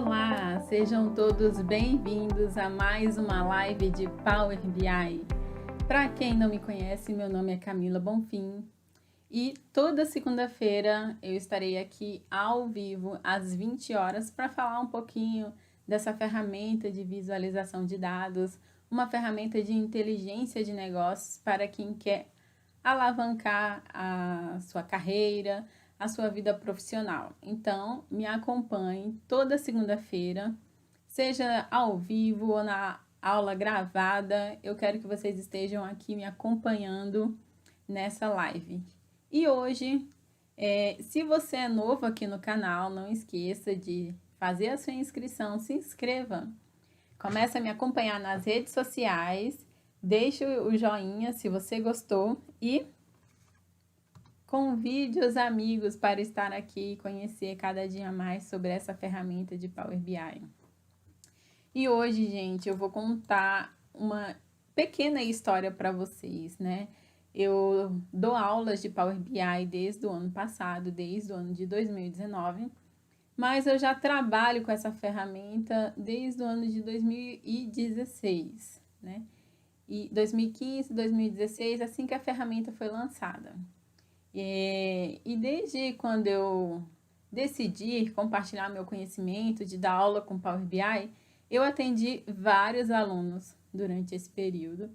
Olá, sejam todos bem-vindos a mais uma live de Power BI. Para quem não me conhece, meu nome é Camila Bonfim e toda segunda-feira eu estarei aqui ao vivo às 20 horas para falar um pouquinho dessa ferramenta de visualização de dados, uma ferramenta de inteligência de negócios para quem quer alavancar a sua carreira, a sua vida profissional. Então, me acompanhe toda segunda-feira, seja ao vivo ou na aula gravada. Eu quero que vocês estejam aqui me acompanhando nessa live. E hoje, se você é novo aqui no canal, não esqueça de fazer a sua inscrição, se inscreva. Comece a me acompanhar nas redes sociais, deixe o joinha se você gostou e convide os amigos para estar aqui e conhecer cada dia mais sobre essa ferramenta de Power BI. E hoje, gente, eu vou contar uma pequena história para vocês, né? Eu dou aulas de Power BI desde o ano passado, desde o ano de 2019, mas eu já trabalho com essa ferramenta desde o ano de 2016, né? E 2015, 2016, assim que a ferramenta foi lançada. E desde quando eu decidi compartilhar meu conhecimento de dar aula com Power BI, eu atendi vários alunos durante esse período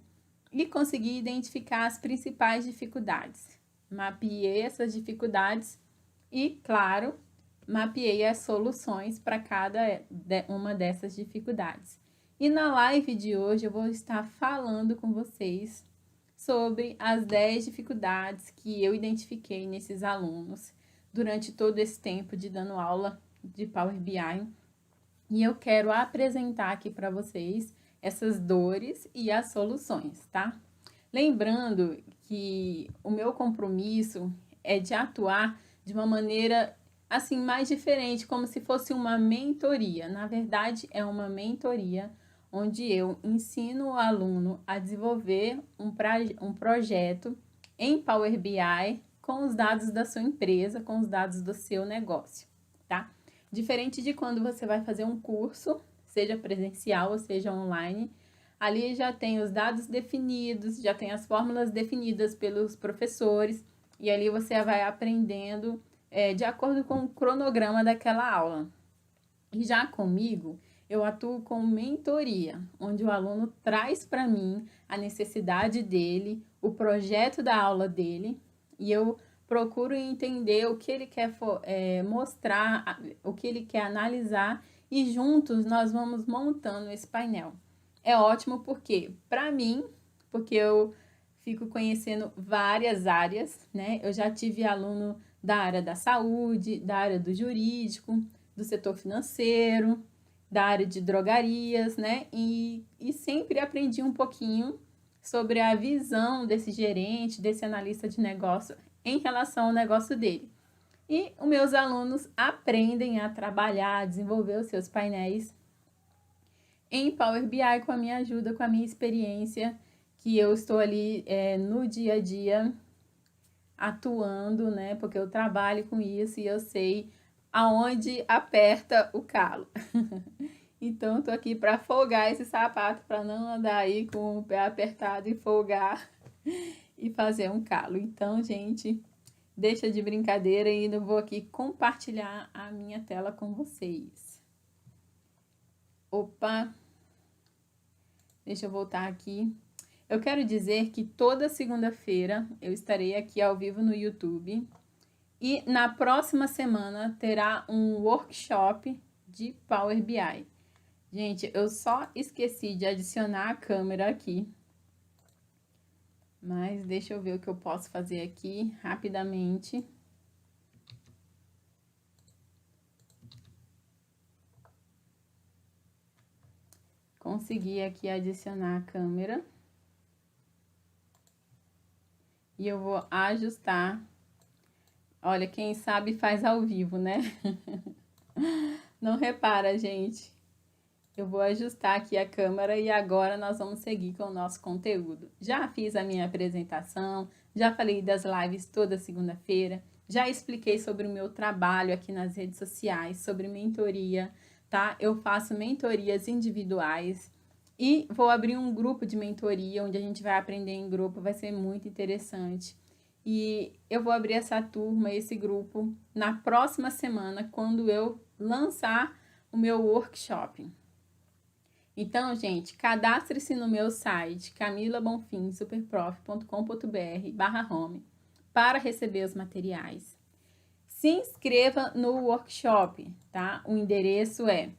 e consegui identificar as principais dificuldades. Mapeei essas dificuldades e, claro, mapeei as soluções para cada uma dessas dificuldades. E na live de hoje eu vou estar falando com vocês sobre as 10 dificuldades que eu identifiquei nesses alunos durante todo esse tempo de dando aula de Power BI. E eu quero apresentar aqui para vocês essas dores e as soluções, tá? Lembrando que o meu compromisso é de atuar de uma maneira assim mais diferente, como se fosse uma mentoria. Na verdade, é uma mentoria onde eu ensino o aluno a desenvolver um projeto em Power BI com os dados da sua empresa, com os dados do seu negócio, tá? Diferente de quando você vai fazer um curso, seja presencial ou seja online, ali já tem os dados definidos, já tem as fórmulas definidas pelos professores e ali você vai aprendendo de acordo com o cronograma daquela aula. E já comigo, eu atuo com mentoria, onde o aluno traz para mim a necessidade dele, o projeto da aula dele, e eu procuro entender o que ele quer mostrar, o que ele quer analisar, e juntos nós vamos montando esse painel. É ótimo porque, para mim, porque eu fico conhecendo várias áreas, né? Eu já tive aluno da área da saúde, da área do jurídico, do setor financeiro, da área de drogarias, né? E sempre aprendi um pouquinho sobre a visão desse gerente, desse analista de negócio em relação ao negócio dele. E os meus alunos aprendem a trabalhar, a desenvolver os seus painéis em Power BI com a minha ajuda, com a minha experiência, que eu estou ali no dia a dia atuando, né? Porque eu trabalho com isso e eu sei aonde aperta o calo. Então, tô aqui para folgar esse sapato, para não andar aí com o pé apertado e folgar e fazer um calo. Então, gente, deixa de brincadeira e eu vou aqui compartilhar a minha tela com vocês. Opa! Deixa eu voltar aqui. Eu quero dizer que toda segunda-feira eu estarei aqui ao vivo no YouTube. E na próxima semana terá um workshop de Power BI. Gente, eu só esqueci de adicionar a câmera aqui. Mas deixa eu ver o que eu posso fazer aqui rapidamente. Consegui aqui adicionar a câmera. E eu vou ajustar. Olha, quem sabe faz ao vivo, né? Não repara, gente. Eu vou ajustar aqui a câmera e agora nós vamos seguir com o nosso conteúdo. Já fiz a minha apresentação, já falei das lives toda segunda-feira, já expliquei sobre o meu trabalho aqui nas redes sociais, sobre mentoria, tá? Eu faço mentorias individuais e vou abrir um grupo de mentoria onde a gente vai aprender em grupo, vai ser muito interessante. E eu vou abrir essa turma, esse grupo, na próxima semana, quando eu lançar o meu workshop. Então, gente, cadastre-se no meu site camilabonfimsuperprof.com.br/home para receber os materiais. Se inscreva no workshop, tá? O endereço é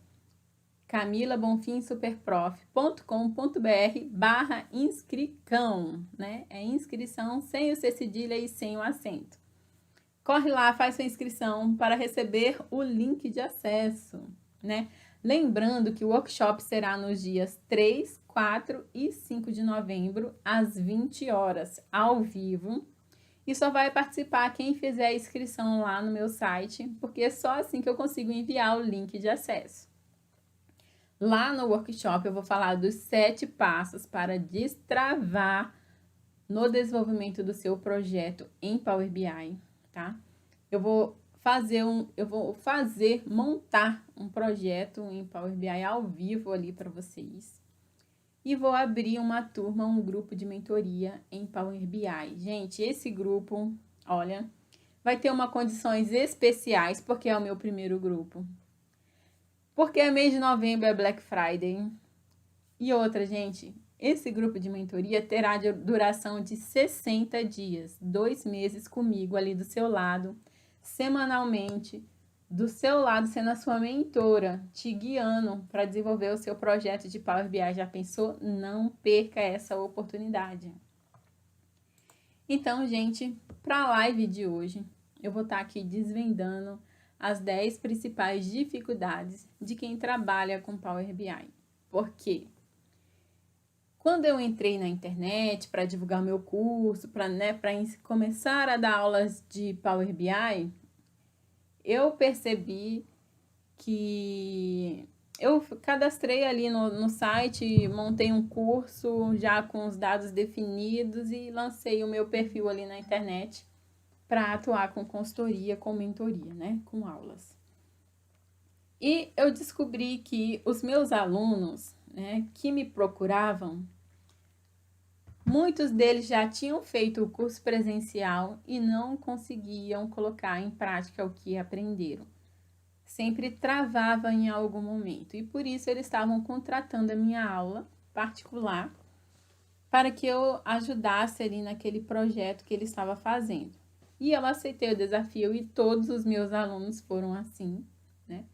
camilabonfimsuperprof.com.br/inscrição, né? É inscrição sem o C cedilha e sem o acento. Corre lá, faz sua inscrição para receber o link de acesso, né? Lembrando que o workshop será nos dias 3, 4 e 5 de novembro, às 20 horas, ao vivo. E só vai participar quem fizer a inscrição lá no meu site, porque é só assim que eu consigo enviar o link de acesso. Lá no workshop eu vou falar dos 7 passos para destravar no desenvolvimento do seu projeto em Power BI, tá? Eu vou montar um projeto em Power BI ao vivo ali para vocês. E vou abrir uma turma, um grupo de mentoria em Power BI. Gente, esse grupo, olha, vai ter condições especiais, porque é o meu primeiro grupo. Porque é mês de novembro, é Black Friday. E outra, gente, esse grupo de mentoria terá duração de 60 dias, 2 meses comigo ali do seu lado, semanalmente, do seu lado sendo a sua mentora, te guiando para desenvolver o seu projeto de Power BI. Já pensou? Não perca essa oportunidade. Então, gente, para a live de hoje, eu vou estar aqui desvendando as 10 principais dificuldades de quem trabalha com Power BI. Por quê? Quando eu entrei na internet para divulgar meu curso, para começar a dar aulas de Power BI, eu percebi que eu cadastrei ali no site, montei um curso já com os dados definidos e lancei o meu perfil ali na internet para atuar com consultoria, com mentoria, né? Com aulas. E eu descobri que os meus alunos, né, que me procuravam, muitos deles já tinham feito o curso presencial e não conseguiam colocar em prática o que aprenderam. Sempre travava em algum momento e por isso eles estavam contratando a minha aula particular para que eu ajudasse ali naquele projeto que ele estava fazendo. E eu aceitei o desafio e todos os meus alunos foram assim, né?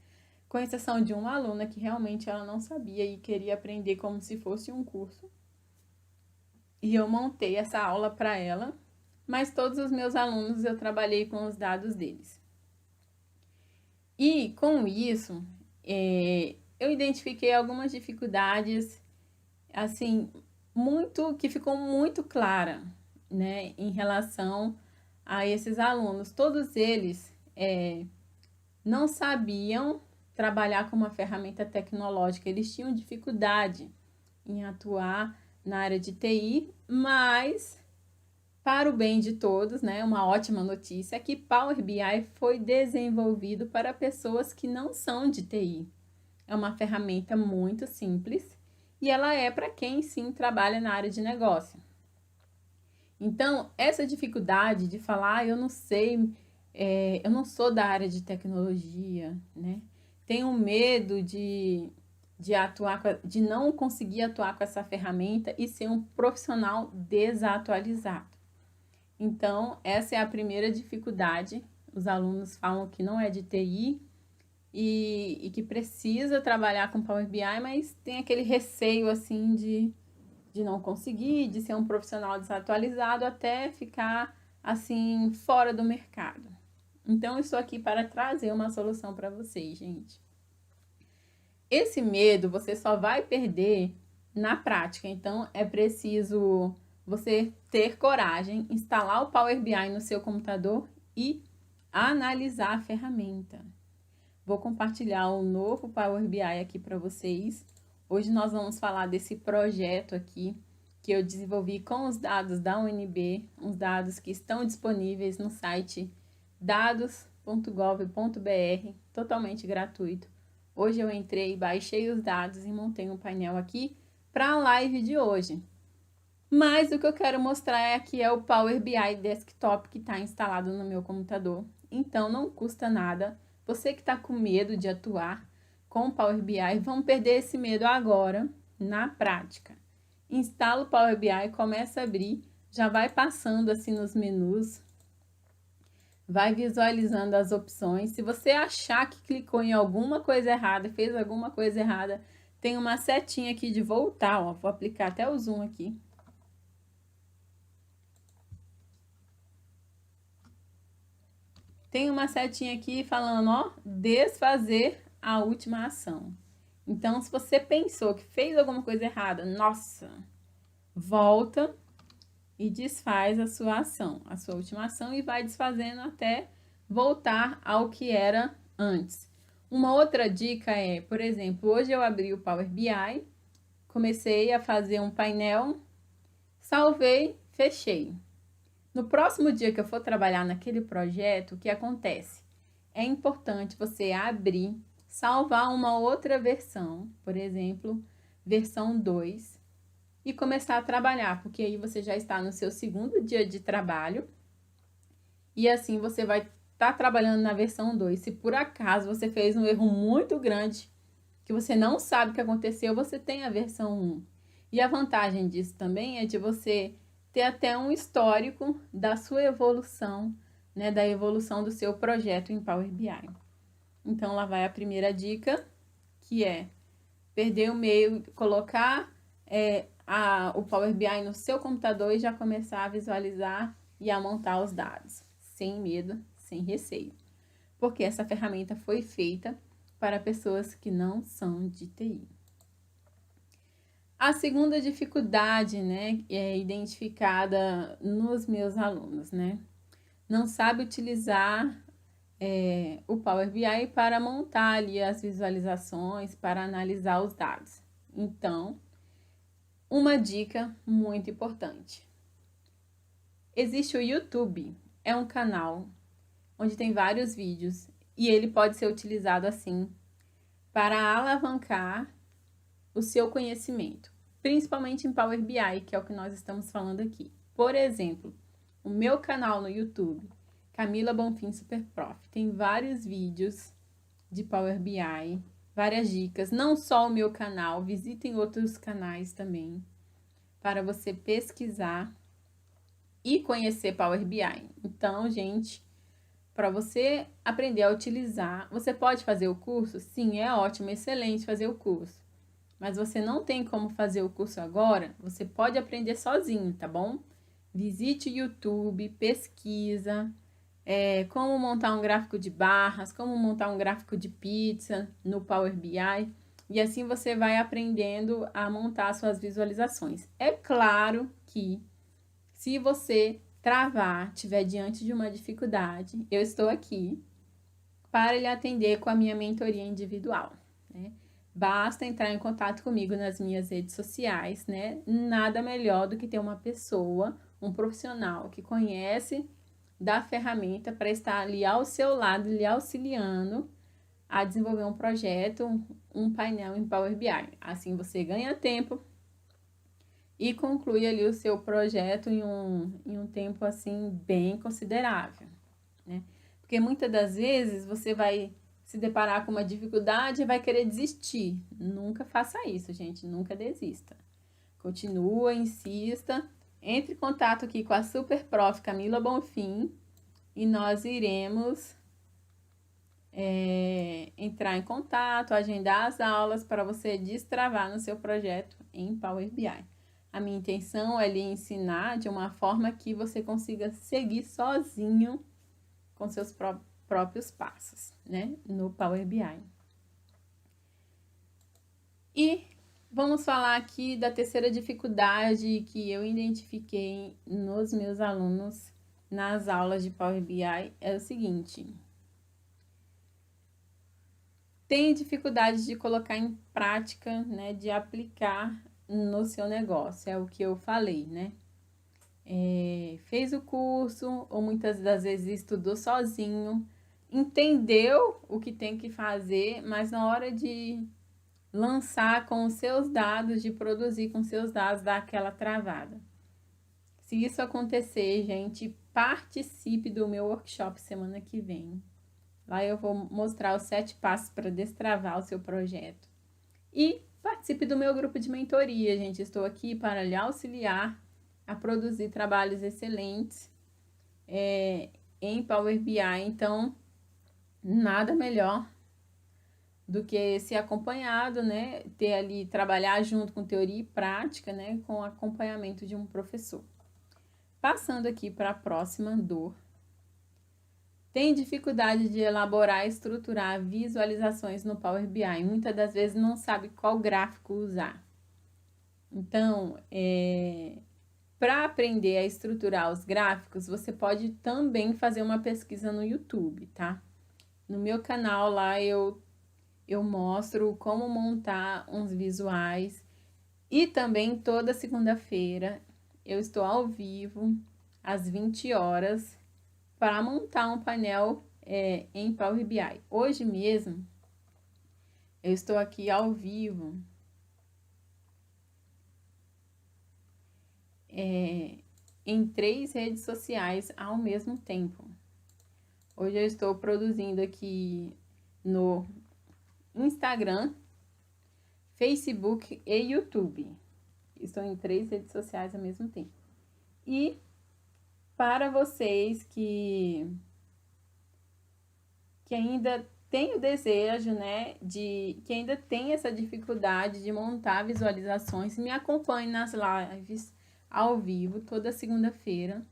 Com exceção de uma aluna que realmente ela não sabia e queria aprender como se fosse um curso. E eu montei essa aula para ela, mas todos os meus alunos eu trabalhei com os dados deles. E com isso, eu identifiquei algumas dificuldades, assim, que ficou muito clara, né, em relação a esses alunos. Todos eles não sabiam trabalhar com uma ferramenta tecnológica, eles tinham dificuldade em atuar na área de TI, mas para o bem de todos, né, uma ótima notícia é que Power BI foi desenvolvido para pessoas que não são de TI. É uma ferramenta muito simples e ela é para quem sim trabalha na área de negócio. Então, essa dificuldade de falar, eu não sei, eu não sou da área de tecnologia, né? Tenho medo de não conseguir atuar com essa ferramenta e ser um profissional desatualizado. Então, essa é a primeira dificuldade. Os alunos falam que não é de TI e que precisa trabalhar com Power BI, mas tem aquele receio assim de não conseguir, de ser um profissional desatualizado até ficar assim fora do mercado. Então, eu estou aqui para trazer uma solução para vocês, gente. Esse medo você só vai perder na prática, então é preciso você ter coragem, instalar o Power BI no seu computador e analisar a ferramenta. Vou compartilhar um novo Power BI aqui para vocês. Hoje nós vamos falar desse projeto aqui que eu desenvolvi com os dados da UNB, uns dados que estão disponíveis no site dados.gov.br, totalmente gratuito. Hoje eu entrei, baixei os dados e montei um painel aqui para a live de hoje. Mas o que eu quero mostrar aqui é o Power BI Desktop que está instalado no meu computador. Então, não custa nada. Você que está com medo de atuar com o Power BI, vamos perder esse medo agora, na prática. Instala o Power BI, começa a abrir, já vai passando assim nos menus, vai visualizando as opções. Se você achar que clicou em alguma coisa errada, fez alguma coisa errada, tem uma setinha aqui de voltar, ó. Vou aplicar até o zoom aqui. Tem uma setinha aqui falando, ó, desfazer a última ação. Então, se você pensou que fez alguma coisa errada, nossa, volta e desfaz a sua ação, a sua última ação, e vai desfazendo até voltar ao que era antes. Uma outra dica é, por exemplo, hoje eu abri o Power BI, comecei a fazer um painel, salvei, fechei. No próximo dia que eu for trabalhar naquele projeto, o que acontece? É importante você abrir, salvar uma outra versão, por exemplo, versão 2, e começar a trabalhar, porque aí você já está no seu segundo dia de trabalho, e assim você vai estar trabalhando na versão 2. Se por acaso você fez um erro muito grande, que você não sabe o que aconteceu, você tem a versão 1. E a vantagem disso também é de você ter até um histórico da sua evolução, né, da evolução do seu projeto em Power BI. Então, lá vai a primeira dica, que é perder o meio, colocar o Power BI no seu computador e já começar a visualizar e a montar os dados, sem medo, sem receio. Porque essa ferramenta foi feita para pessoas que não são de TI. A segunda dificuldade, né, é identificada nos meus alunos, né? Não sabe utilizar o Power BI para montar ali as visualizações, para analisar os dados. Então, uma dica muito importante. Existe o YouTube, é um canal onde tem vários vídeos e ele pode ser utilizado assim para alavancar o seu conhecimento, principalmente em Power BI, que é o que nós estamos falando aqui. Por exemplo, o meu canal no YouTube, Camila Bonfim Super Prof, tem vários vídeos de Power BI, várias dicas, não só o meu canal, visitem outros canais também, para você pesquisar e conhecer Power BI. Então, gente, para você aprender a utilizar, você pode fazer o curso? Sim, é ótimo, excelente fazer o curso. Mas você não tem como fazer o curso agora, você pode aprender sozinho, tá bom? Visite o YouTube, pesquisa, como montar um gráfico de barras, como montar um gráfico de pizza no Power BI, e assim você vai aprendendo a montar suas visualizações. É claro que se você travar, estiver diante de uma dificuldade, eu estou aqui para lhe atender com a minha mentoria individual, né? Basta entrar em contato comigo nas minhas redes sociais, né? Nada melhor do que ter uma pessoa, um profissional que conhece da ferramenta para estar ali ao seu lado, lhe auxiliando a desenvolver um projeto, um painel em Power BI. Assim você ganha tempo e conclui ali o seu projeto em um tempo assim bem considerável, né? Porque muitas das vezes você vai se deparar com uma dificuldade e vai querer desistir. Nunca faça isso, gente, nunca desista. Continua, insista, entre em contato aqui com a Super Prof. Camila Bonfim e nós iremos entrar em contato, agendar as aulas para você destravar no seu projeto em Power BI. A minha intenção é lhe ensinar de uma forma que você consiga seguir sozinho com seus próprios passos, né, no Power BI. E vamos falar aqui da terceira dificuldade que eu identifiquei nos meus alunos nas aulas de Power BI, é o seguinte: tem dificuldade de colocar em prática, né, de aplicar no seu negócio, é o que eu falei, né? Fez o curso, ou muitas das vezes estudou sozinho, entendeu o que tem que fazer, mas na hora de lançar com os seus dados, de produzir com seus dados, dá aquela travada. Se isso acontecer, gente, participe do meu workshop semana que vem. Lá eu vou mostrar os 7 passos para destravar o seu projeto. E participe do meu grupo de mentoria, gente. Estou aqui para lhe auxiliar a produzir trabalhos excelentes em Power BI. Então, nada melhor do que ser acompanhado, né? Ter ali, trabalhar junto com teoria e prática, né? Com acompanhamento de um professor. Passando aqui para a próxima dor. Tem dificuldade de elaborar e estruturar visualizações no Power BI. Muitas das vezes não sabe qual gráfico usar. Então, para aprender a estruturar os gráficos, você pode também fazer uma pesquisa no YouTube, tá? No meu canal lá eu mostro como montar uns visuais. E também toda segunda-feira eu estou ao vivo às 20 horas para montar um painel em Power BI. Hoje mesmo eu estou aqui ao vivo em 3 redes sociais ao mesmo tempo. Hoje eu estou produzindo aqui no Instagram, Facebook e YouTube. Estou em 3 redes sociais ao mesmo tempo. E para vocês que ainda tem o desejo, né, que ainda tem essa dificuldade de montar visualizações, me acompanhe nas lives ao vivo, toda segunda-feira.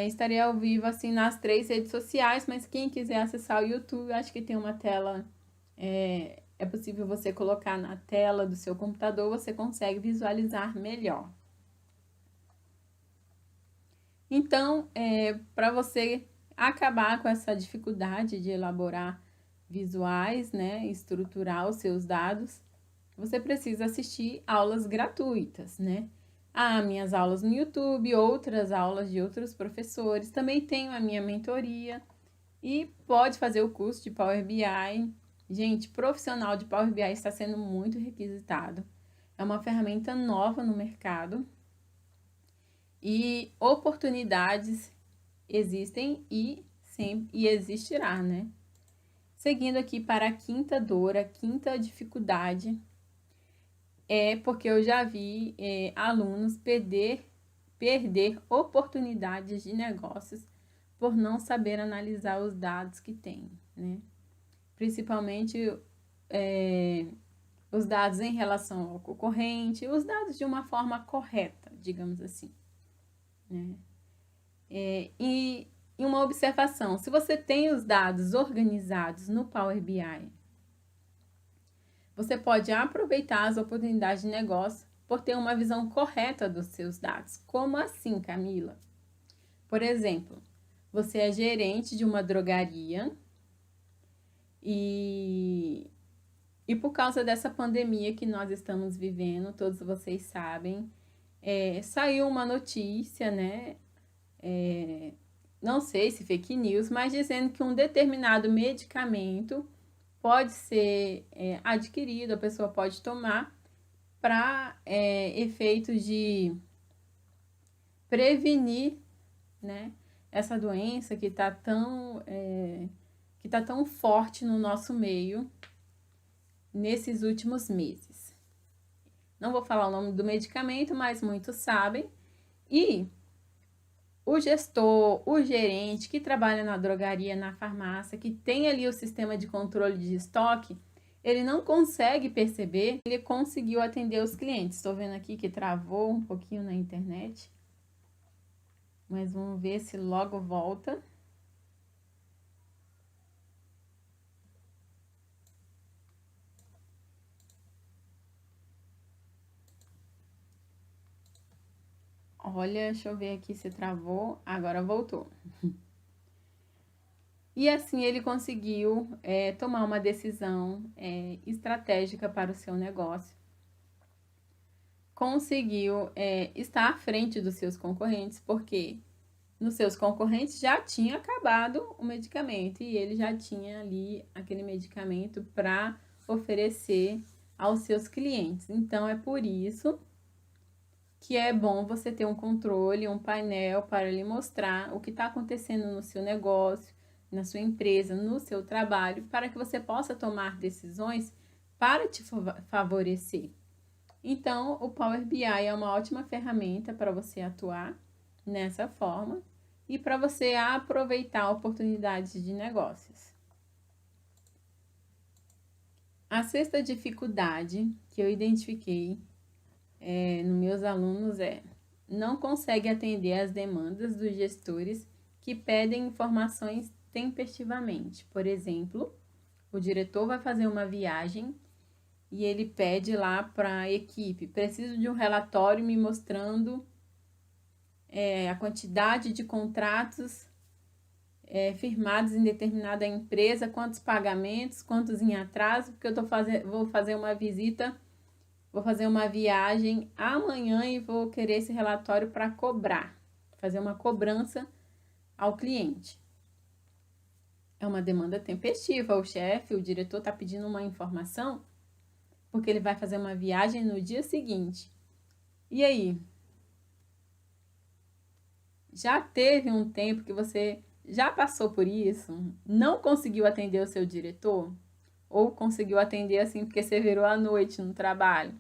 Estarei ao vivo, assim, nas 3 redes sociais, mas quem quiser acessar o YouTube, acho que tem uma tela, é possível você colocar na tela do seu computador, você consegue visualizar melhor. Então, para você acabar com essa dificuldade de elaborar visuais, né, estruturar os seus dados, você precisa assistir aulas gratuitas, né? Minhas aulas no YouTube, outras aulas de outros professores, também tenho a minha mentoria e pode fazer o curso de Power BI. Gente, profissional de Power BI está sendo muito requisitado. É uma ferramenta nova no mercado e oportunidades existem e existirá, né? Seguindo aqui para a quinta dor, a quinta dificuldade, porque eu já vi alunos perder oportunidades de negócios por não saber analisar os dados que tem, né? Principalmente os dados em relação ao concorrente, os dados de uma forma correta, digamos assim, né? E uma observação, se você tem os dados organizados no Power BI, você pode aproveitar as oportunidades de negócio por ter uma visão correta dos seus dados. Como assim, Camila? Por exemplo, você é gerente de uma drogaria e por causa dessa pandemia que nós estamos vivendo, todos vocês sabem, saiu uma notícia, né? Não sei se fake news, mas dizendo que um determinado medicamento pode ser adquirido, a pessoa pode tomar para efeitos de prevenir, né, essa doença que está tão forte no nosso meio nesses últimos meses. Não vou falar o nome do medicamento, mas muitos sabem. E o gestor, o gerente que trabalha na drogaria, na farmácia, que tem ali o sistema de controle de estoque, ele não consegue perceber, ele conseguiu atender os clientes. Estou vendo aqui que travou um pouquinho na internet, mas vamos ver se logo volta. Olha, deixa eu ver aqui se travou. Agora voltou. E assim ele conseguiu tomar uma decisão estratégica para o seu negócio. Conseguiu estar à frente dos seus concorrentes, porque nos seus concorrentes já tinha acabado o medicamento e ele já tinha ali aquele medicamento para oferecer aos seus clientes. Então, é por isso que é bom você ter um controle, um painel para lhe mostrar o que está acontecendo no seu negócio, na sua empresa, no seu trabalho, para que você possa tomar decisões para te favorecer. Então, o Power BI é uma ótima ferramenta para você atuar nessa forma e para você aproveitar oportunidades de negócios. A sexta dificuldade que eu identifiquei nos meus alunos não consegue atender às demandas dos gestores que pedem informações tempestivamente. Por exemplo, o diretor vai fazer uma viagem e ele pede lá para a equipe: preciso de um relatório me mostrando a quantidade de contratos firmados em determinada empresa, quantos pagamentos, quantos em atraso, porque vou fazer uma visita, vou fazer uma viagem amanhã e vou querer esse relatório para cobrar, fazer uma cobrança ao cliente. É uma demanda tempestiva, o chefe, o diretor está pedindo uma informação porque ele vai fazer uma viagem no dia seguinte. E aí? Já teve um tempo que você já passou por isso? Não conseguiu atender o seu diretor? Ou conseguiu atender assim porque você virou à noite no trabalho?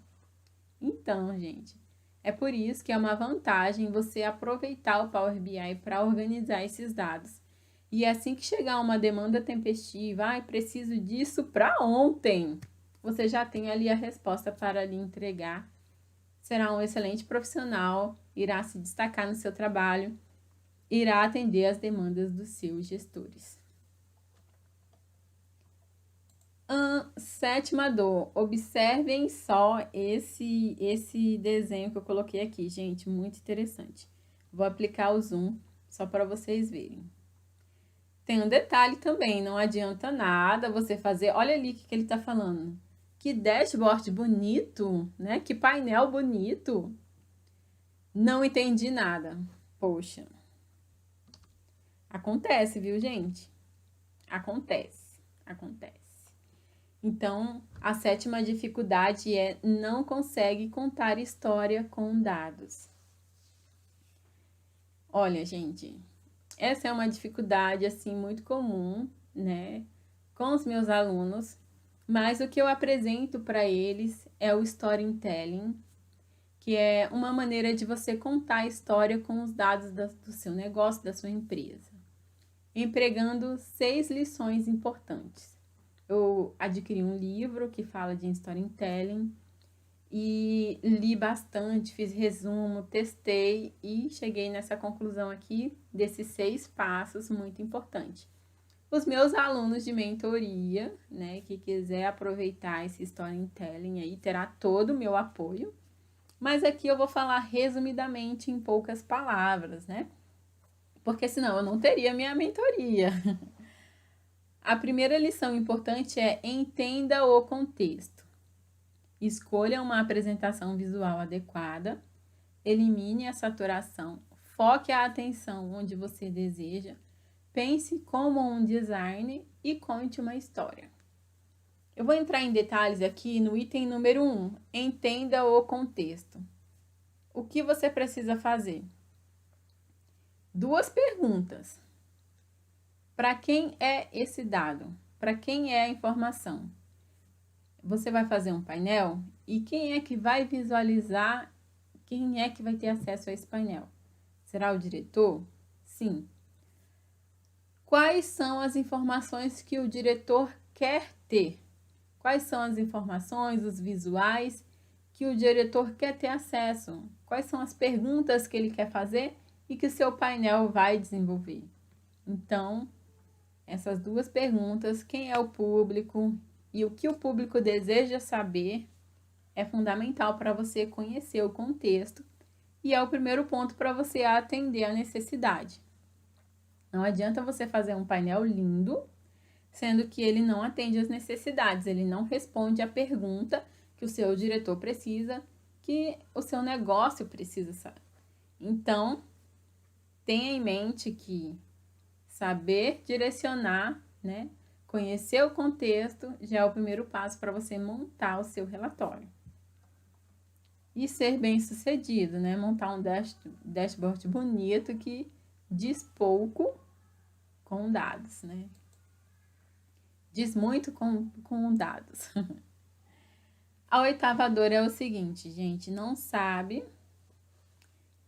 Então, gente, é por isso que é uma vantagem você aproveitar o Power BI para organizar esses dados. E assim que chegar uma demanda tempestiva, preciso disso para ontem, você já tem ali a resposta para lhe entregar. Será um excelente profissional, irá se destacar no seu trabalho, irá atender às demandas dos seus gestores. Sétima dor. Observem só esse desenho que eu coloquei aqui, gente, muito interessante. Vou aplicar o zoom só para vocês verem. Tem um detalhe também, não adianta nada você fazer. Olha ali o que ele está falando. Que dashboard bonito, né? Que painel bonito. Não entendi nada. Poxa. Acontece, viu, gente? Acontece. Então, a sétima dificuldade é não consegue contar história com dados. Olha, gente, essa é uma dificuldade, assim, muito comum, né, com os meus alunos, mas o que eu apresento para eles é o storytelling, que é uma maneira de você contar a história com os dados do seu negócio, da sua empresa, empregando 6 lições importantes. Eu adquiri um livro que fala de storytelling e li bastante, fiz resumo, testei e cheguei nessa conclusão aqui desses 6 passos muito importantes. Os meus alunos de mentoria, né, que quiser aproveitar esse storytelling aí, terá todo o meu apoio. Mas aqui eu vou falar resumidamente em poucas palavras, né? Porque senão eu não teria minha mentoria. A primeira lição importante é: entenda o contexto. Escolha uma apresentação visual adequada, elimine a saturação, foque a atenção onde você deseja, pense como um design e conte uma história. Eu vou entrar em detalhes aqui no item número 1, entenda o contexto. O que você precisa fazer? 2 perguntas. Para quem é esse dado? Para quem é a informação? Você vai fazer um painel e quem é que vai visualizar, quem é que vai ter acesso a esse painel? Será o diretor? Sim. Quais são as informações que o diretor quer ter? Quais são as informações, os visuais que o diretor quer ter acesso? Quais são as perguntas que ele quer fazer e que o seu painel vai desenvolver? Então, essas 2 perguntas, quem é o público e o que o público deseja saber, é fundamental para você conhecer o contexto e é o primeiro ponto para você atender a necessidade. Não adianta você fazer um painel lindo, sendo que ele não atende às necessidades, ele não responde à pergunta que o seu diretor precisa, que o seu negócio precisa saber. Então, tenha em mente que saber direcionar, né? Conhecer o contexto já é o primeiro passo para você montar o seu relatório. E ser bem sucedido, né? Montar um dashboard bonito que diz pouco com dados, né? Diz muito com dados. A oitava dor é o seguinte, gente, não sabe.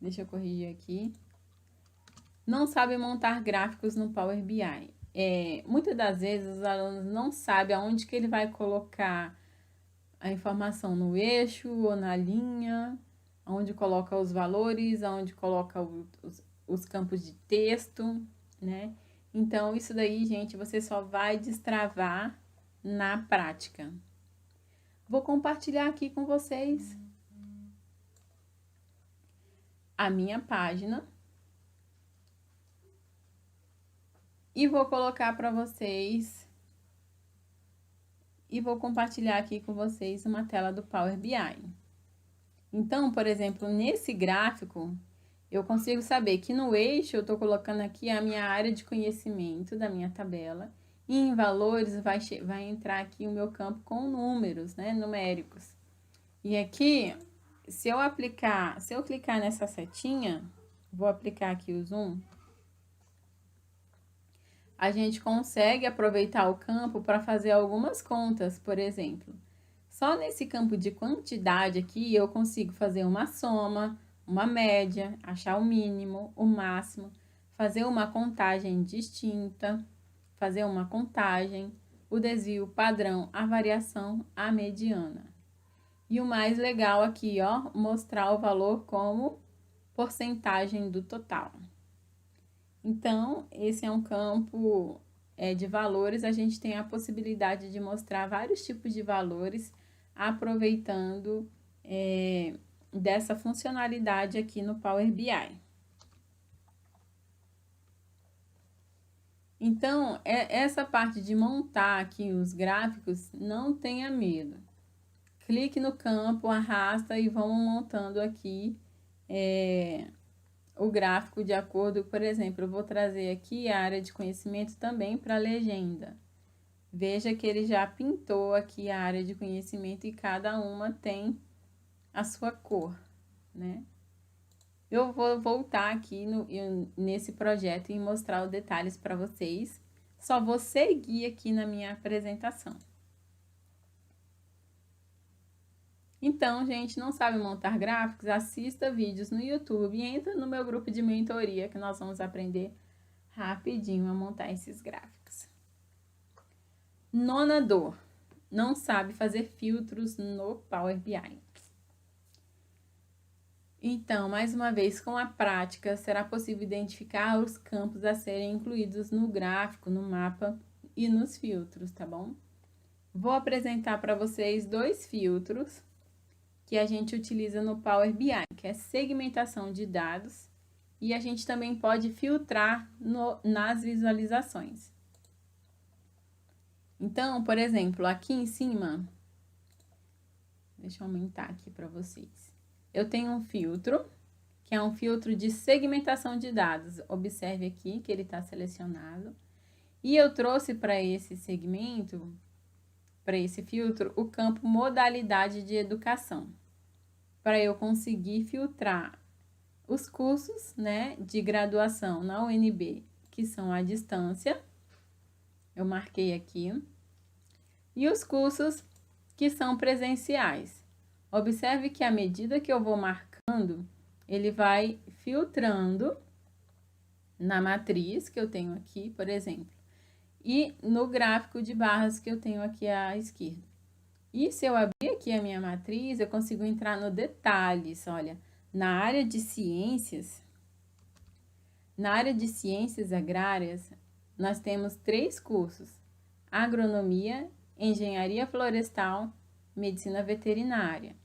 Deixa eu corrigir aqui. Não sabe montar gráficos no Power BI. Muitas das vezes os alunos não sabem aonde que ele vai colocar a informação no eixo ou na linha, onde coloca os valores, onde coloca os campos de texto, né? Então, isso daí, gente, você só vai destravar na prática. Vou compartilhar aqui com vocês a minha página e vou colocar para vocês e vou compartilhar aqui com vocês uma tela do Power BI. Então, por exemplo, nesse gráfico, eu consigo saber que no eixo eu estou colocando aqui a minha área de conhecimento da minha tabela e em valores vai entrar aqui o meu campo com números, né, numéricos. E aqui, se eu clicar nessa setinha, vou aplicar aqui o zoom, a gente consegue aproveitar o campo para fazer algumas contas, por exemplo. Só nesse campo de quantidade aqui, eu consigo fazer uma soma, uma média, achar o mínimo, o máximo, fazer uma contagem distinta, fazer uma contagem, o desvio padrão, a variação, a mediana. E o mais legal aqui, ó, mostrar o valor como porcentagem do total. Então, esse é um campo de valores, a gente tem a possibilidade de mostrar vários tipos de valores, aproveitando dessa funcionalidade aqui no Power BI. Então, essa parte de montar aqui os gráficos, não tenha medo. Clique no campo, arrasta e vamos montando aqui o gráfico de acordo, por exemplo, eu vou trazer aqui a área de conhecimento também para a legenda. Veja que ele já pintou aqui a área de conhecimento e cada uma tem a sua cor, né? Eu vou voltar aqui nesse projeto e mostrar os detalhes para vocês. Só vou seguir aqui na minha apresentação. Então, gente, não sabe montar gráficos? Assista vídeos no YouTube e entra no meu grupo de mentoria que nós vamos aprender rapidinho a montar esses gráficos. Nona dor, não sabe fazer filtros no Power BI. Então, mais uma vez, com a prática, será possível identificar os campos a serem incluídos no gráfico, no mapa e nos filtros, tá bom? Vou apresentar para vocês dois filtros que a gente utiliza no Power BI, que é segmentação de dados, e a gente também pode filtrar nas visualizações. Então, por exemplo, aqui em cima, deixa eu aumentar aqui para vocês. Eu tenho um filtro, que é um filtro de segmentação de dados. Observe aqui que ele está selecionado. E eu trouxe para esse segmento, para esse filtro, o campo modalidade de educação, para eu conseguir filtrar os cursos, né, de graduação na UNB, que são à distância, eu marquei aqui, e os cursos que são presenciais. Observe que à medida que eu vou marcando, ele vai filtrando na matriz que eu tenho aqui, por exemplo, e no gráfico de barras que eu tenho aqui à esquerda. E se eu abrir aqui a minha matriz, eu consigo entrar no detalhes, olha, na área de ciências agrárias, nós temos 3 cursos: agronomia, engenharia florestal, medicina veterinária.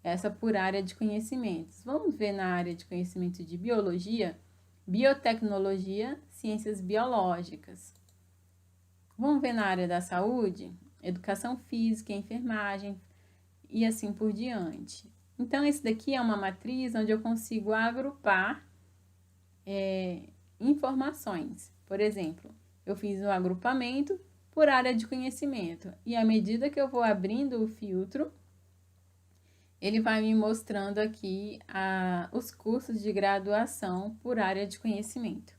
Essa por área de conhecimentos. Vamos ver na área de conhecimento de biologia, biotecnologia, ciências biológicas. Vamos ver na área da saúde, educação física, enfermagem e assim por diante. Então, esse daqui é uma matriz onde eu consigo agrupar informações. Por exemplo, eu fiz o agrupamento por área de conhecimento. E à medida que eu vou abrindo o filtro, ele vai me mostrando aqui os cursos de graduação por área de conhecimento.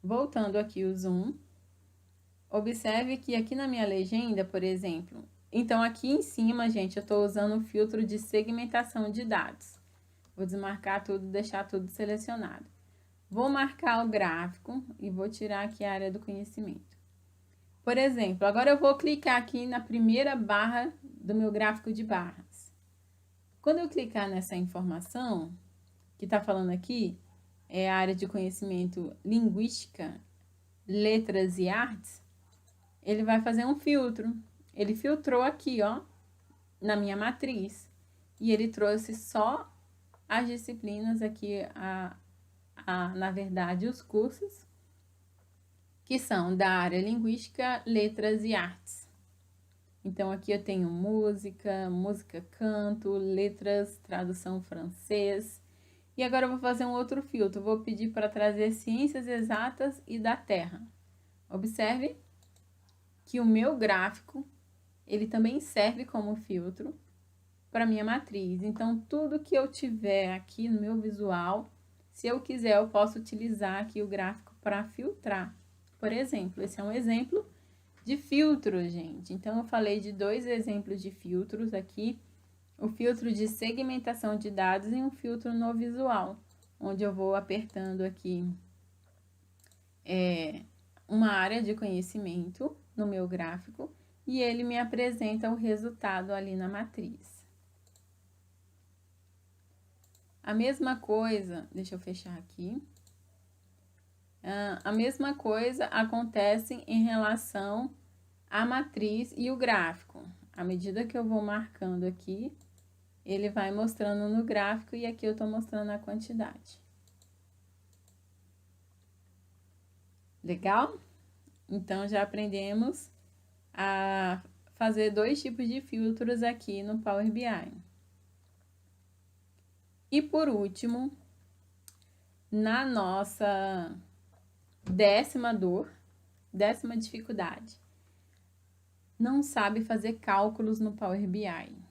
Voltando aqui o zoom, observe que aqui na minha legenda, por exemplo, então aqui em cima, gente, eu estou usando o filtro de segmentação de dados. Vou desmarcar tudo, deixar tudo selecionado. Vou marcar o gráfico e vou tirar aqui a área do conhecimento. Por exemplo, agora eu vou clicar aqui na primeira barra do meu gráfico de barras. Quando eu clicar nessa informação, que está falando aqui, é a área de conhecimento linguística, letras e artes, ele vai fazer um filtro. Ele filtrou aqui, ó, na minha matriz. E ele trouxe só as disciplinas aqui, na verdade, os cursos que são da área linguística, letras e artes. Então, aqui eu tenho música canto, letras, tradução francês. E agora eu vou fazer um outro filtro. Vou pedir para trazer ciências exatas e da terra. Observe que o meu gráfico, ele também serve como filtro para minha matriz. Então, tudo que eu tiver aqui no meu visual, se eu quiser, eu posso utilizar aqui o gráfico para filtrar. Por exemplo, esse é um exemplo de filtro, gente. Então, eu falei de 2 exemplos de filtros aqui. O filtro de segmentação de dados e um filtro no visual, onde eu vou apertando aqui uma área de conhecimento no meu gráfico e ele me apresenta o resultado ali na matriz. A mesma coisa, deixa eu fechar aqui. A mesma coisa acontece em relação à matriz e o gráfico. À medida que eu vou marcando aqui, ele vai mostrando no gráfico e aqui eu estou mostrando a quantidade. Legal? Então, já aprendemos a fazer 2 tipos de filtros aqui no Power BI. E por último, na nossa décima dificuldade, não sabe fazer cálculos no Power BI.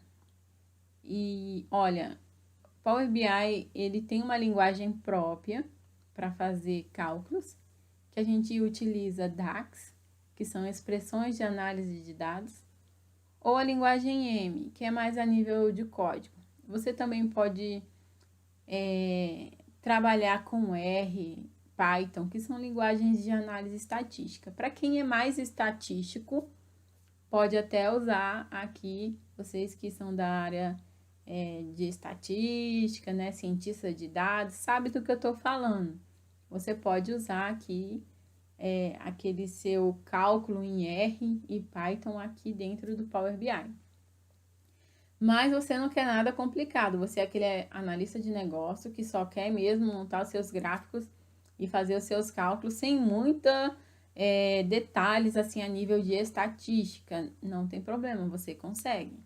E olha, Power BI, ele tem uma linguagem própria para fazer cálculos, que a gente utiliza DAX, que são expressões de análise de dados, ou a linguagem M, que é mais a nível de código. Você também pode trabalhar com R, Python, que são linguagens de análise estatística. Para quem é mais estatístico, pode até usar aqui, vocês que são da área de estatística, né, cientista de dados, sabe do que eu estou falando. Você pode usar aqui aquele seu cálculo em R e Python aqui dentro do Power BI. Mas você não quer nada complicado, você é aquele analista de negócio que só quer mesmo montar os seus gráficos e fazer os seus cálculos sem muita detalhes assim a nível de estatística. Não tem problema, você consegue,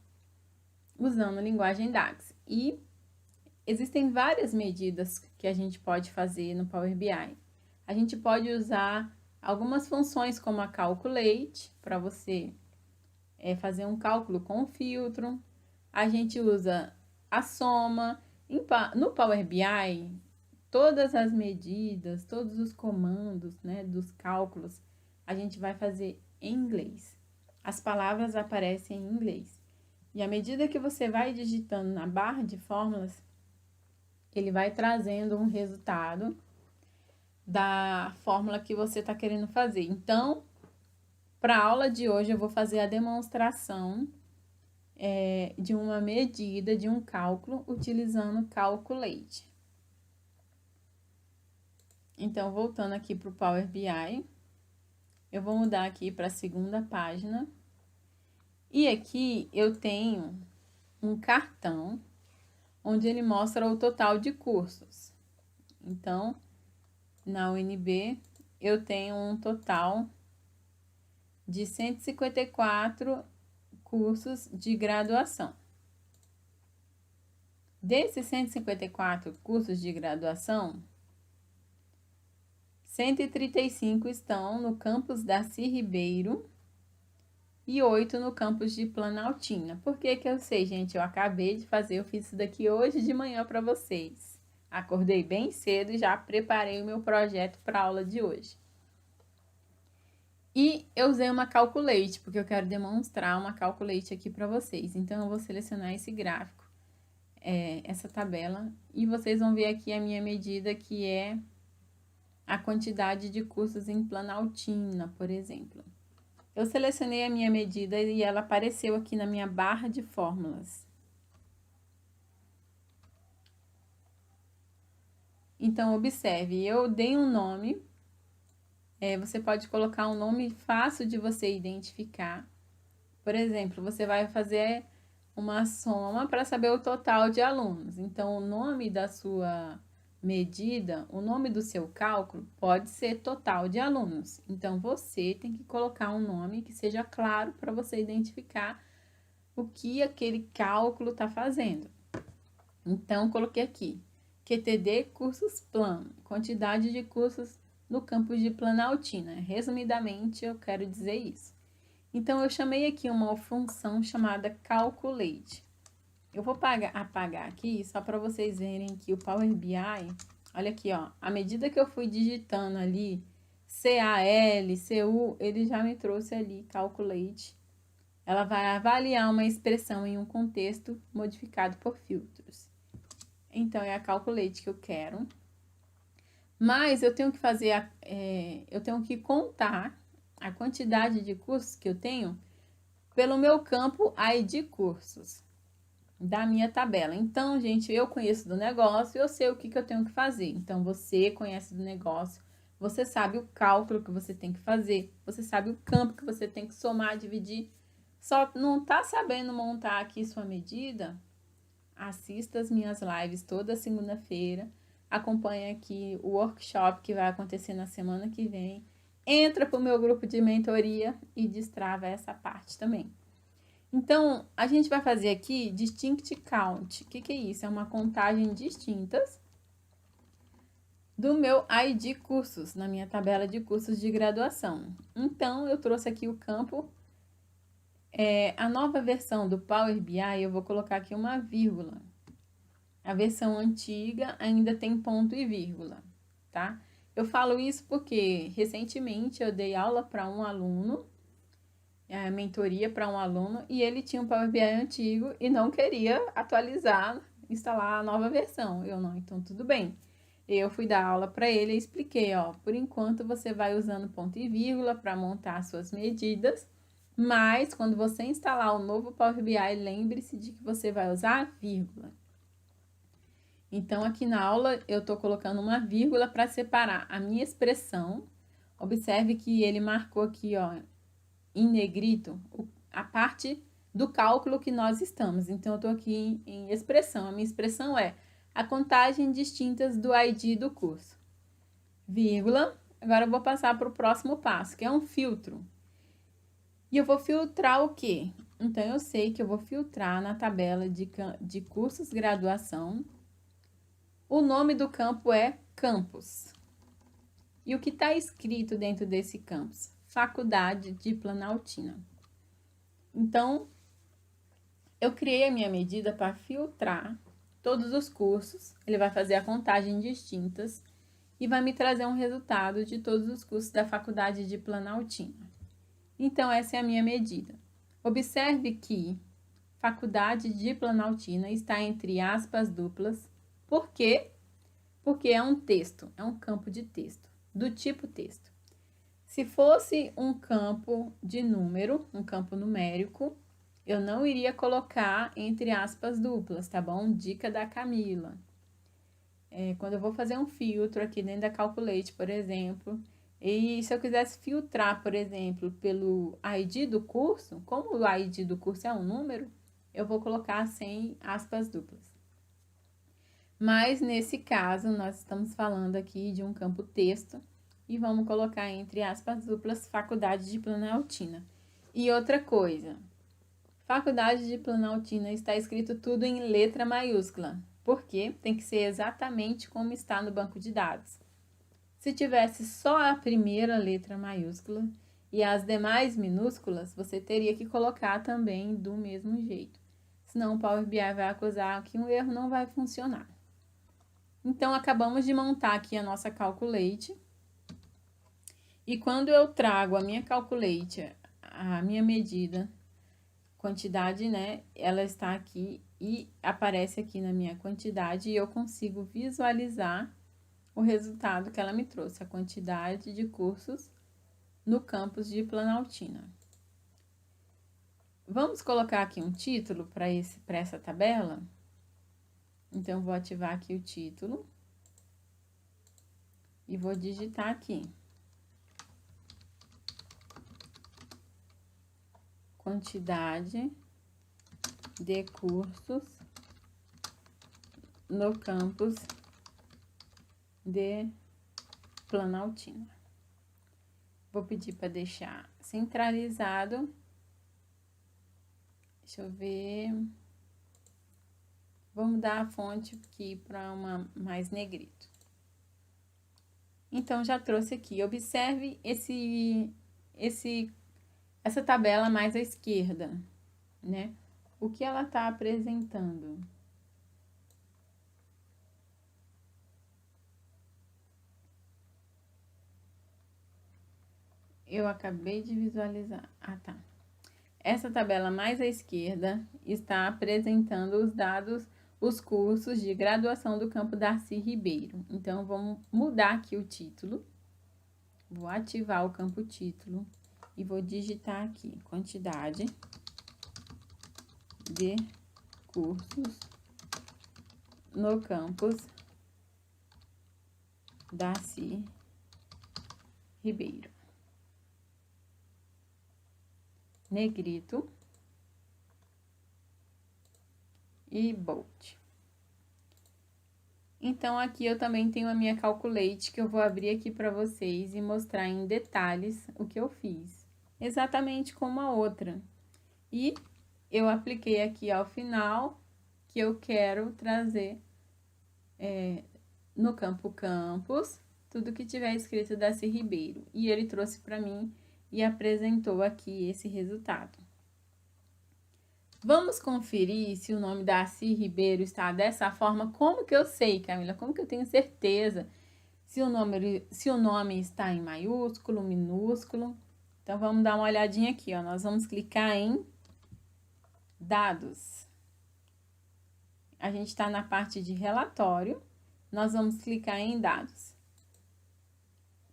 usando a linguagem DAX. E existem várias medidas que a gente pode fazer no Power BI. A gente pode usar algumas funções como a Calculate, para você fazer um cálculo com filtro. A gente usa a soma. No Power BI, todas as medidas, todos os comandos, né, dos cálculos, a gente vai fazer em inglês. As palavras aparecem em inglês. E à medida que você vai digitando na barra de fórmulas, ele vai trazendo um resultado da fórmula que você está querendo fazer. Então, para a aula de hoje, eu vou fazer a demonstração de uma medida, de um cálculo, utilizando Calculate. Então, voltando aqui para o Power BI, eu vou mudar aqui para a segunda página. E aqui eu tenho um cartão, onde ele mostra o total de cursos. Então, na UNB, eu tenho um total de 154 cursos de graduação. Desses 154 cursos de graduação, 135 estão no campus Darcy Ribeiro e 8 no campus de Planaltina. Por que que eu sei, gente? Eu acabei de fazer, eu fiz isso daqui hoje de manhã para vocês. Acordei bem cedo e já preparei o meu projeto para a aula de hoje. E eu usei uma calculate, porque eu quero demonstrar uma calculate aqui para vocês. Então, eu vou selecionar esse gráfico, essa tabela, e vocês vão ver aqui a minha medida, que é a quantidade de cursos em Planaltina, por exemplo. Eu selecionei a minha medida e ela apareceu aqui na minha barra de fórmulas. Então, observe, eu dei um nome. Você pode colocar um nome fácil de você identificar. Por exemplo, você vai fazer uma soma para saber o total de alunos. Então, o nome da sua medida, o nome do seu cálculo pode ser total de alunos. Então, você tem que colocar um nome que seja claro para você identificar o que aquele cálculo está fazendo. Então, coloquei aqui, QTD cursos plano, quantidade de cursos no campus de Planaltina. Resumidamente, eu quero dizer isso. Então, eu chamei aqui uma função chamada calculate. Eu vou apagar aqui só para vocês verem que o Power BI, olha aqui, ó, à medida que eu fui digitando ali, CAL, CU, ele já me trouxe ali calculate. Ela vai avaliar uma expressão em um contexto modificado por filtros. Então, é a calculate que eu quero. Mas eu tenho que fazer, eu tenho que contar a quantidade de cursos que eu tenho pelo meu campo ID cursos da minha tabela. Então, gente, eu conheço do negócio, eu sei o que eu tenho que fazer. Então, você conhece do negócio, você sabe o cálculo que você tem que fazer, você sabe o campo que você tem que somar, dividir. Só não tá sabendo montar aqui sua medida? Assista as minhas lives toda segunda-feira. Acompanhe aqui o workshop que vai acontecer na semana que vem. Entra para o meu grupo de mentoria e destrava essa parte também. Então, a gente vai fazer aqui Distinct Count. O que é isso? É uma contagem distintas do meu ID cursos, na minha tabela de cursos de graduação. Então, eu trouxe aqui o campo. A nova versão do Power BI, eu vou colocar aqui uma vírgula. A versão antiga ainda tem ponto e vírgula, tá? Eu falo isso porque recentemente eu dei aula para um aluno, mentoria para um aluno, e ele tinha um Power BI antigo e não queria atualizar, instalar a nova versão. Eu não, então tudo bem. Eu fui dar aula para ele e expliquei, ó, por enquanto você vai usando ponto e vírgula para montar suas medidas, mas quando você instalar o novo Power BI, lembre-se de que você vai usar vírgula. Então, aqui na aula, eu estou colocando uma vírgula para separar a minha expressão. Observe que ele marcou aqui, ó, em negrito, a parte do cálculo que nós estamos. Então, eu estou aqui em expressão. A minha expressão é a contagem distintas do ID do curso. Vírgula. Agora, eu vou passar para o próximo passo, que é um filtro. E eu vou filtrar o quê? Então, eu sei que eu vou filtrar na tabela de cursos graduação. O nome do campo é campus. E o que está escrito dentro desse campus? Faculdade de Planaltina. Então, eu criei a minha medida para filtrar todos os cursos. Ele vai fazer a contagem distintas e vai me trazer um resultado de todos os cursos da Faculdade de Planaltina. Então, essa é a minha medida. Observe que Faculdade de Planaltina está entre aspas duplas. Por quê? Porque é um texto, é um campo de texto, do tipo texto. Se fosse um campo de número, um campo numérico, eu não iria colocar entre aspas duplas, tá bom? Dica da Camila. Quando eu vou fazer um filtro aqui dentro da Calculate, por exemplo, e se eu quisesse filtrar, por exemplo, pelo ID do curso, como o ID do curso é um número, eu vou colocar sem aspas duplas. Mas, nesse caso, nós estamos falando aqui de um campo texto e vamos colocar entre aspas duplas Faculdade de Planaltina. E outra coisa, Faculdade de Planaltina está escrito tudo em letra maiúscula, porque tem que ser exatamente como está no banco de dados. Se tivesse só a primeira letra maiúscula e as demais minúsculas, você teria que colocar também do mesmo jeito. Senão o Power BI vai acusar que um erro não vai funcionar. Então, acabamos de montar aqui a nossa Calculate. E quando eu trago a minha Calculate, a minha medida, quantidade, né? Ela está aqui e aparece aqui na minha quantidade e eu consigo visualizar o resultado que ela me trouxe, a quantidade de cursos no campus de Planaltina. Vamos colocar aqui um título para essa tabela? Então, vou ativar aqui o título e vou digitar aqui. Quantidade de cursos no campus de Planaltina. Vou pedir para deixar centralizado. Deixa eu ver. Vou mudar a fonte aqui para uma mais negrito. Então, já trouxe aqui. Observe essa tabela mais à esquerda, né? O que ela está apresentando? Eu acabei de visualizar. Ah, tá. Essa tabela mais à esquerda está apresentando os dados, os cursos de graduação do campo Darcy Ribeiro. Então, vamos mudar aqui o título. Vou ativar o campo título e vou digitar aqui quantidade de cursos no campus Darcy Ribeiro. Negrito e bold. Então, aqui eu também tenho a minha Calculate, que eu vou abrir aqui para vocês e mostrar em detalhes o que eu fiz. Exatamente como a outra. E eu apliquei aqui ao final, que eu quero trazer no campo campus, tudo que tiver escrito Darcy Ribeiro. E ele trouxe para mim e apresentou aqui esse resultado. Vamos conferir se o nome Darcy Ribeiro está dessa forma. Como que eu sei, Camila? Como que eu tenho certeza se o nome está em maiúsculo, minúsculo? Então, vamos dar uma olhadinha aqui, ó. Nós vamos clicar em dados. A gente está na parte de relatório. Nós vamos clicar em dados.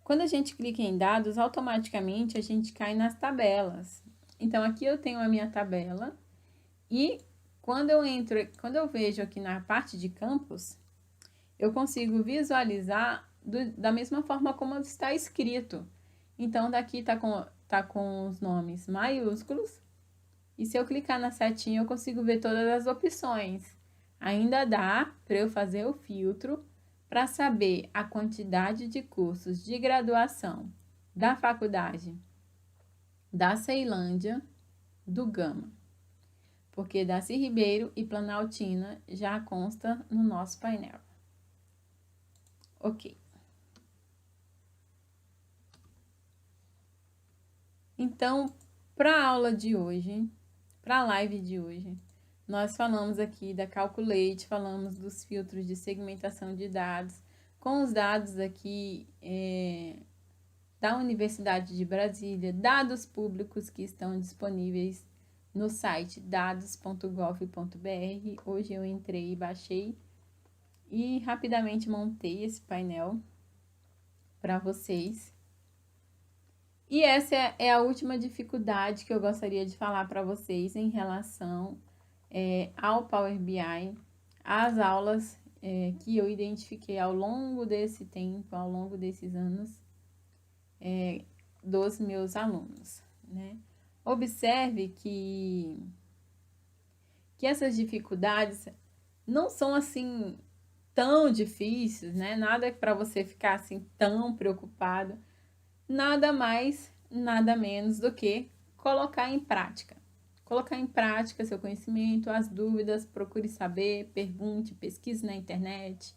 Quando a gente clica em dados, automaticamente a gente cai nas tabelas. Então, aqui eu tenho a minha tabela e quando eu vejo aqui na parte de campos, eu consigo visualizar da mesma forma como está escrito. Então, daqui tá com os nomes maiúsculos e se eu clicar na setinha, eu consigo ver todas as opções. Ainda dá para eu fazer o filtro para saber a quantidade de cursos de graduação da faculdade da Ceilândia, do Gama. Porque Darcy Ribeiro e Planaltina já consta no nosso painel. Ok. Então, para a aula de hoje, para a live de hoje, nós falamos aqui da Calculate, falamos dos filtros de segmentação de dados, com os dados aqui da Universidade de Brasília, dados públicos que estão disponíveis no site dados.gov.br. Hoje eu entrei e baixei e rapidamente montei esse painel para vocês. E essa é a última dificuldade que eu gostaria de falar para vocês em relação ao Power BI, as aulas que eu identifiquei ao longo desse tempo, ao longo desses anos, dos meus alunos, né? Observe que essas dificuldades não são assim tão difíceis, né? Nada para você ficar assim tão preocupado, nada mais, nada menos do que colocar em prática. Colocar em prática seu conhecimento, as dúvidas, procure saber, pergunte, pesquise na internet.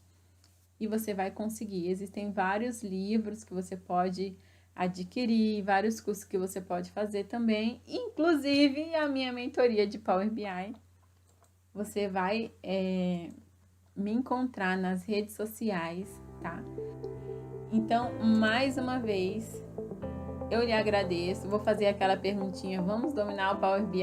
e você vai conseguir. Existem vários livros que você pode adquirir, vários cursos que você pode fazer também, inclusive a minha mentoria de Power BI. Você vai me encontrar nas redes sociais, tá? Então, mais uma vez, eu lhe agradeço. Vou fazer aquela perguntinha: vamos dominar o Power BI?